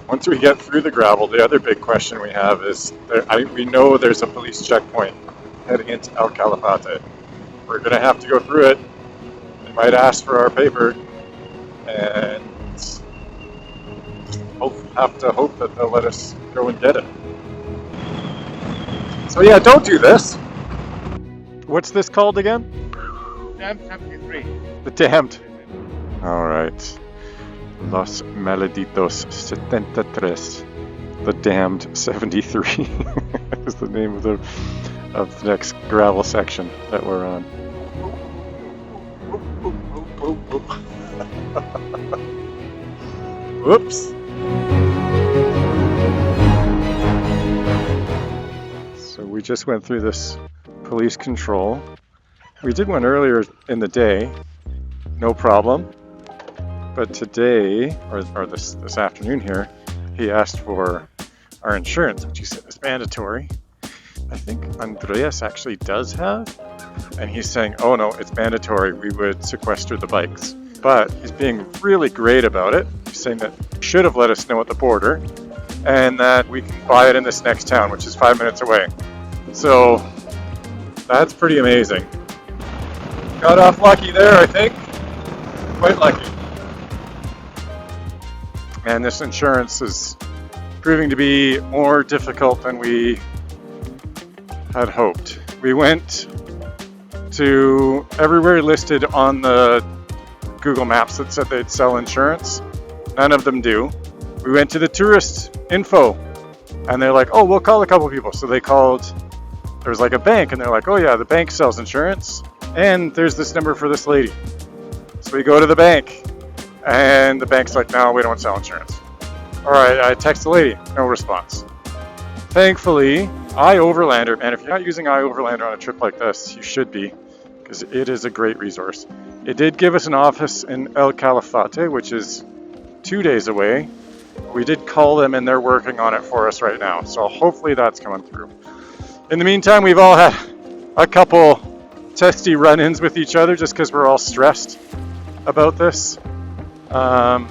Once we get through the gravel, the other big question we have is, we know there's a police checkpoint heading into El Calafate. We're going to have to go through it. They might ask for our paper, and have to hope that they'll let us go and get it. So yeah, don't do this. What's this called again? Damned 73. The Damned. Alright. Los Malditos 73. The Damned 73 is the name of the next gravel section that we're on. Whoops. So we just went through this police control. We did one earlier in the day, no problem. But today, or this afternoon here, he asked for our insurance, which he said is mandatory. I think Andreas actually does have, and he's saying, oh no, it's mandatory, we would sequester the bikes. But he's being really great about it. He's saying that he should have let us know at the border, and that we can buy it in this next town, which is 5 minutes away. So that's pretty amazing. Got off lucky there, I think. Quite lucky. And this insurance is proving to be more difficult than we had hoped. We went to everywhere listed on the Google Maps that said they'd sell insurance. None of them do. We went to the tourist info, and they're like, oh, we'll call a couple people. So they called, there was like a bank, and they're like, oh yeah, the bank sells insurance, and there's this number for this lady. So we go to the bank, and the bank's like, no, we don't sell insurance. All right, I text the lady, no response. Thankfully, iOverlander, and if you're not using iOverlander on a trip like this, you should be, because it is a great resource. It did give us an office in El Calafate, which is 2 days away. We did call them, and they're working on it for us right now, so hopefully that's coming through. In the meantime, we've all had a couple testy run-ins with each other just because we're all stressed about this. But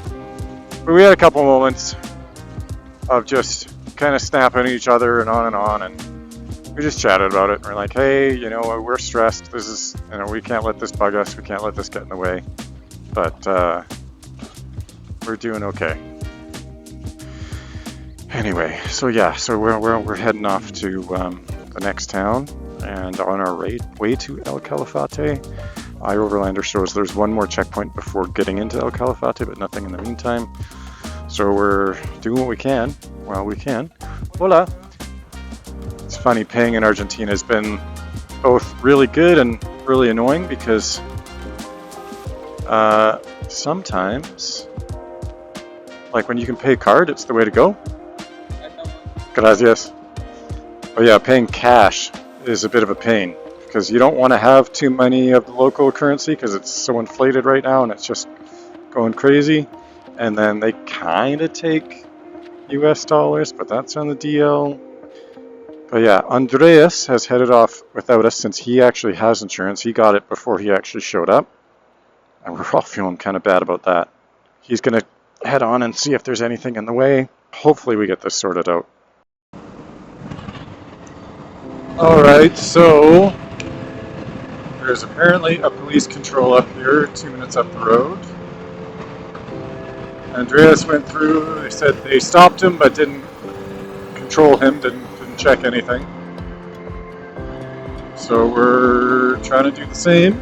we had a couple moments of just kind of snapping at each other and we just chatted about it. We're like, hey, you know, we're stressed. This is, you know, we can't let this bug us. We can't let this get in the way. But we're doing okay. Anyway, so yeah, so we're heading off to the next town, and on our way to El Calafate. iOverlander shows there's one more checkpoint before getting into El Calafate, but nothing in the meantime. So we're doing what we can while we can. Hola! It's funny, paying in Argentina has been both really good and really annoying because sometimes, like when you can pay card, it's the way to go. Gracias. Oh yeah, paying cash is a bit of a pain because you don't want to have too many of the local currency because it's so inflated right now and it's just going crazy. And then they kind of take US dollars, but that's on the DL. But yeah, Andreas has headed off without us since he actually has insurance. He got it before he actually showed up. And we're all feeling kind of bad about that. He's going to head on and see if there's anything in the way. Hopefully we get this sorted out. Alright, so there's apparently a police control up here 2 minutes up the road. Andreas went through, they said they stopped him but didn't control him, didn't check anything. So we're trying to do the same.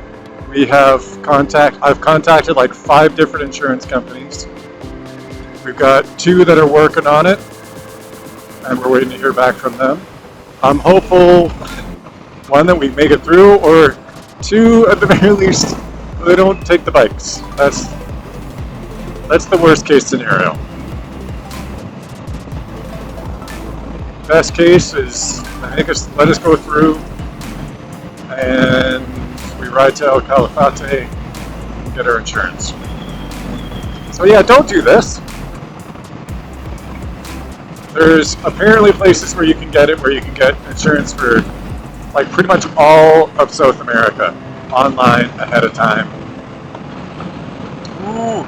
I've contacted like 5 different insurance companies. We've got 2 that are working on it, and we're waiting to hear back from them. I'm hopeful, 1, that we make it through, or 2, at the very least, they don't take the bikes. That's the worst case scenario. Best case is, I think, let us go through and we ride to El Calafate and get our insurance. So yeah, don't do this. There's apparently places where you can get it, where you can get insurance for like pretty much all of South America, online, ahead of time. Ooh,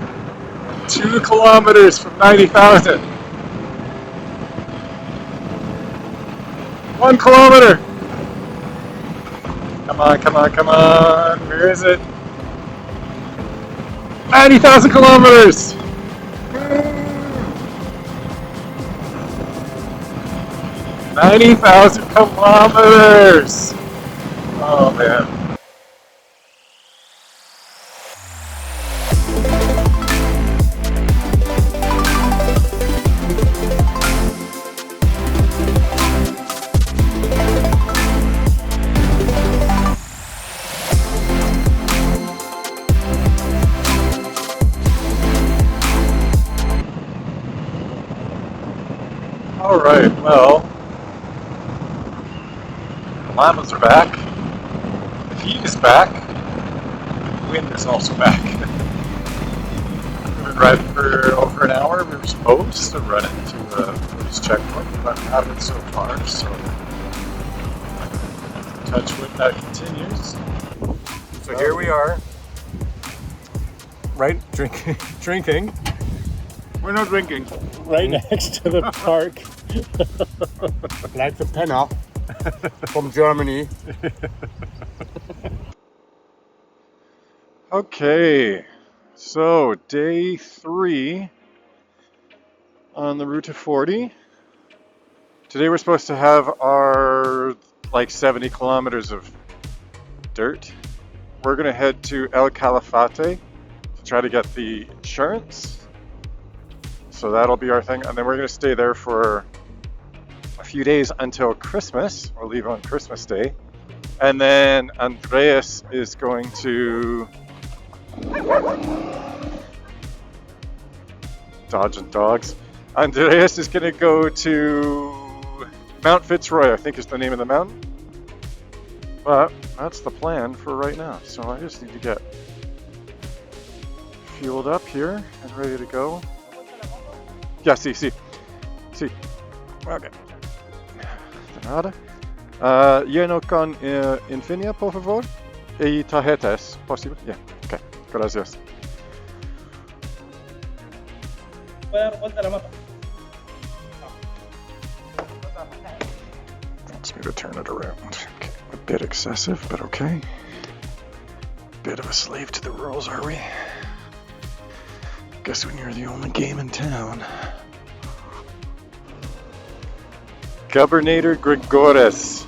2 kilometers from 90,000. 1 kilometer. Come on, come on, come on. Where is it? 90,000 kilometers. 90,000 kilometers. Oh man. All right, well, the llamas are back. The heat is back. The wind is also back. We've been riding for over an hour. We were supposed to run into a police checkpoint, but haven't so far. So, touch wood, that continues. So here we are, right, drinking. We're not drinking. Right next to the park. Like the penna from Germany. Okay, so day 3 on the route to 40. Today we're supposed to have our like 70 kilometers of dirt. We're gonna head to El Calafate to try to get the insurance. So that'll be our thing, and then we're gonna stay there for a few days until Christmas. We'll leave on Christmas Day. And then Andreas is going to dodging dogs. Andreas is going to go to Mount Fitzroy, I think is the name of the mountain. But that's the plan for right now. So I just need to get fueled up here and ready to go. Yeah, sí. Okay. De nada. Lleno con Infinia, por favor. Y tarjetas, posible. Yeah, okay. Gracias. Wants me to turn it around. Okay. A bit excessive, but okay. Bit of a slave to the rules, are we? Guess when you're the only game in town. Governor Gregores.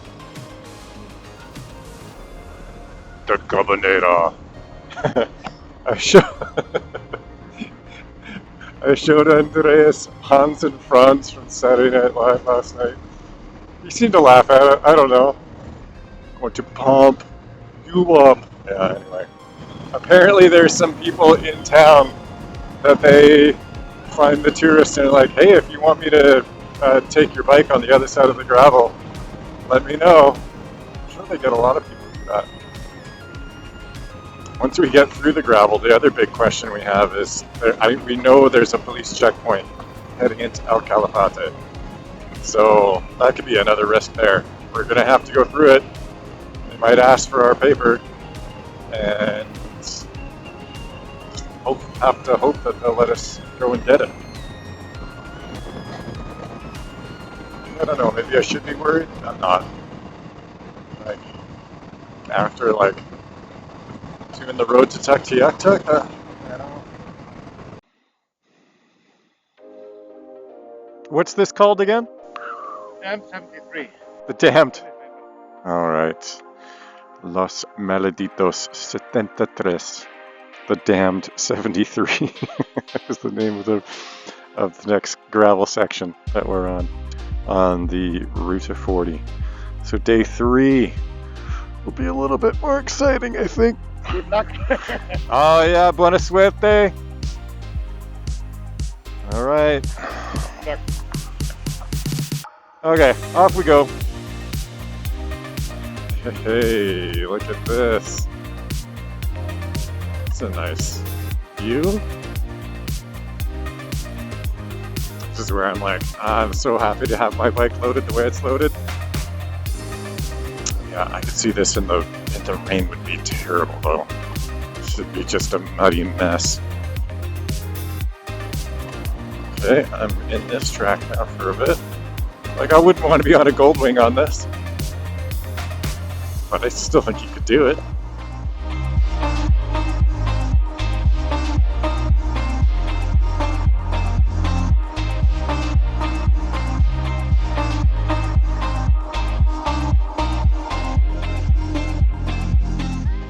The Governor. I showed Andreas Hans and Franz from Saturday Night Live last night. He seemed to laugh at it. I don't know. Going to pump you up. Yeah, anyway. Apparently there's some people in town that they find the tourists and are like, hey, if you want me to take your bike on the other side of the gravel, let me know. I'm sure they get a lot of people do that. Once we get through the gravel, the other big question we have is, we know there's a police checkpoint heading into El Calafate. So that could be another risk there. We're going to have to go through it. They might ask for our paper and have to hope that they'll let us go and get it. I don't know, maybe I should be worried. I'm not. Like, after like doing the road to Tuktoyaktuk, you know. What's this called again? Dam 73. The Damned. Alright. Los Malditos 73. The Damned 73 is the name of the next gravel section that we're on the route to 40. So day 3 will be a little bit more exciting, I think. Good luck. Oh yeah, buena suerte. All right. Good luck. Okay, off we go. Hey, look at this. It's a nice view. This is where I'm like, I'm so happy to have my bike loaded the way it's loaded. Yeah, I could see this in the rain would be terrible though. It should be just a muddy mess. Okay, I'm in this track now for a bit. Like, I wouldn't want to be on a gold wing on this. But I still think you could do it.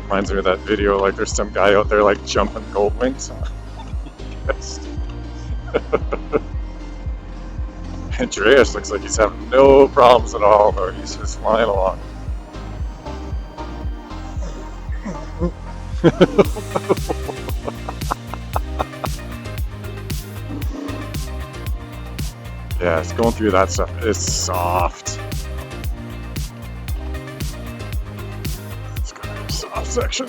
Reminds me of that video, like there's some guy out there like jumping gold wings. Yes. Andreas looks like he's having no problems at all, though. He's just flying along. Yeah, it's going through that stuff. It's soft. It's got a soft section.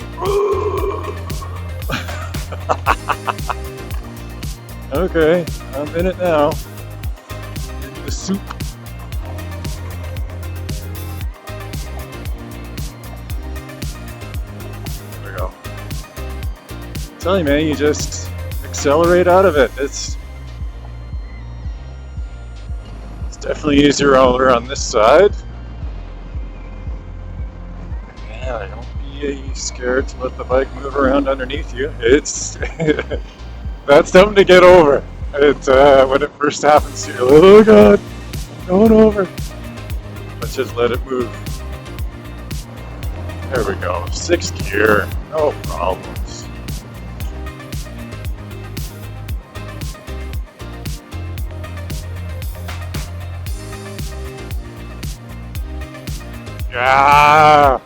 Okay, I'm in it now. In the soup. There we go. I'm telling you, man, you just accelerate out of it. It's definitely easier roller on this side. Yeah, don't be scared to let the bike move around underneath you. It's that's something to get over. It's when it first happens, you're like, oh god, I'm going over. Let's just let it move. There we go. 6th gear, no problems. Yeah.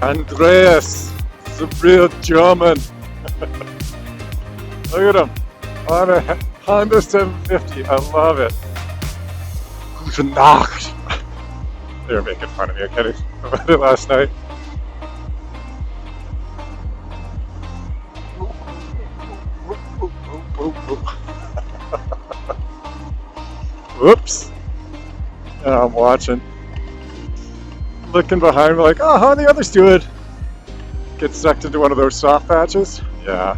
Andreas, the real German. Look at him on a Honda 750. I love it. Gute Nacht. They were making fun of me, okay, about it last night. Whoops. And I'm watching. Looking behind me like, oh, how are the others doing? Get sucked into one of those soft patches? Yeah.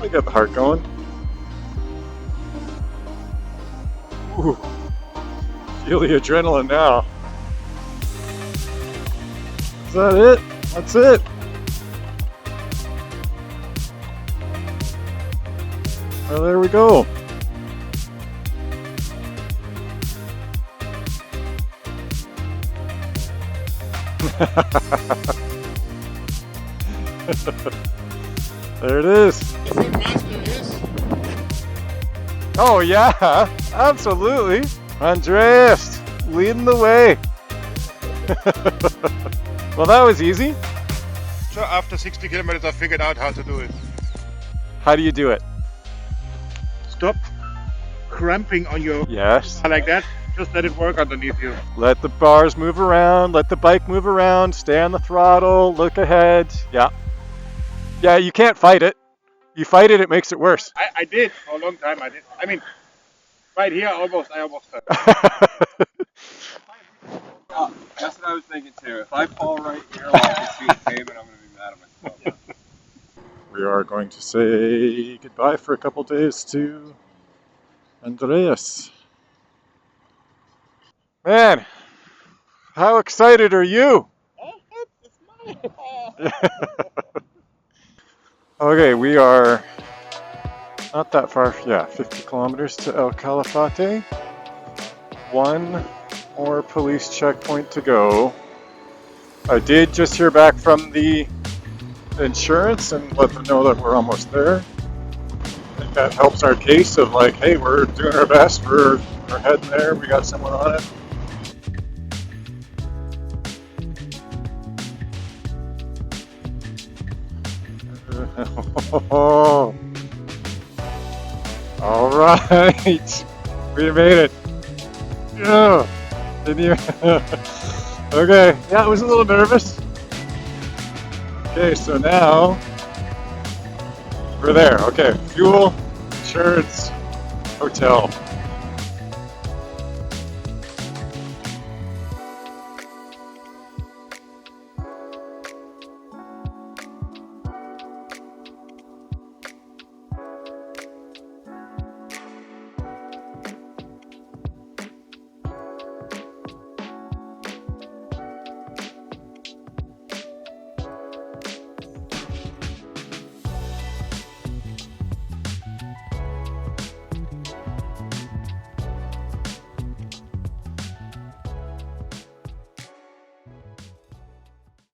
I got the heart going. Ooh. Feel the adrenaline now. Is that it? That's it. Well, there we go. There it is. Oh yeah, absolutely. Andreas, leading the way. Well, that was easy. So after 60 kilometers, I figured out how to do it. How do you do it? Stop cramping on your Yes. like that. Just let it work underneath you. Let the bars move around, let the bike move around, stay on the throttle, look ahead. Yeah. Yeah, you can't fight it. You fight it, it makes it worse. I did for a long time. I did. I mean, right here, I almost did. Oh, that's what I was thinking too. If I fall right here while I can see the pavement, I'm going to be mad at myself. We are going to say goodbye for a couple days to Andreas. Man, how excited are you? Okay, we are not that far, yeah, 50 kilometers to El Calafate. One more police checkpoint to go. I did just hear back from the insurance and let them know that we're almost there. I think that helps our case of like, hey, we're doing our best, we're heading there, we got someone on it. Oh. All right, we made it. Yeah, didn't you? Okay, yeah, I was a little nervous. Okay, so now we're there. Okay, fuel, insurance, hotel.